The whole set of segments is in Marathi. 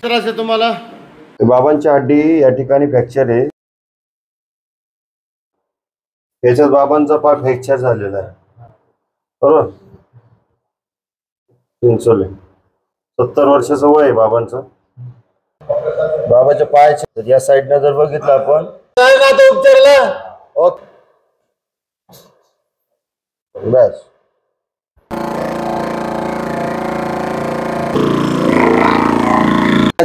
त्रास आहे तुम्हाला? बाबांची हड्डी या ठिकाणी फ्रॅक्चर आहे. याच्यात बाबांचा पाय फ्रॅक्चर झालेला आहे, बरोबर. 70 वर्षाचं वय आहे बाबांचं. बाबाच्या पायाच्या या साईडनं जर बघितलं आपण उपचारला ओके बस.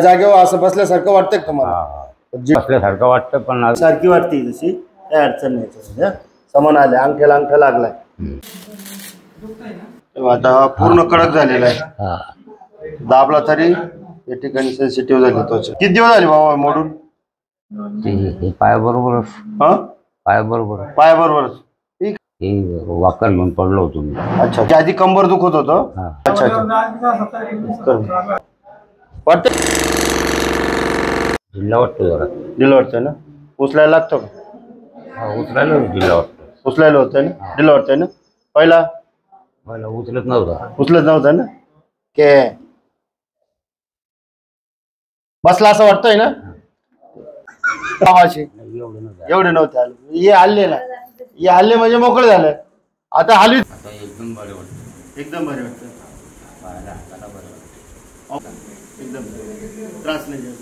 जागेवर असं बसल्यासारखं वाटतंय तुम्हाला? बसल्यासारखं वाटतं, पण सारखी वाटते जशी, काही अडचण नाही. समान आले, अंगठ्याला अंगठा लागलाय. आता पूर्ण कडक झालेला आहे. दाबला तरी या ठिकाणी सेन्सिटिव्ह झाली त्वचा. किती दिवस झाले बाबा मोडून? पायाबरोबरच. पायाबरोबरच वाकर घेऊन पडलो होतो मी. अच्छा, त्या आधी कंबर दुखत होतं. अच्छा अच्छा, वाटत जिल्हा वाटतो जरा. दिलं वाटतंय ना? उचलायला लागतं का? उचलायला जिल्हा वाटतो. उचलायला होतंय ना? दिलं वाटतंय ना? पहिला उचलत नव्हतं ना? के बसला असं वाटतंय ना? एवढे नव्हते आले. हे हल्ले ना, हे हल्ले म्हणजे मोकळे झाले. आता हल्ली एकदम बरे वाटतं. एकदम बरे वाटतं. एकदम त्रास नाही.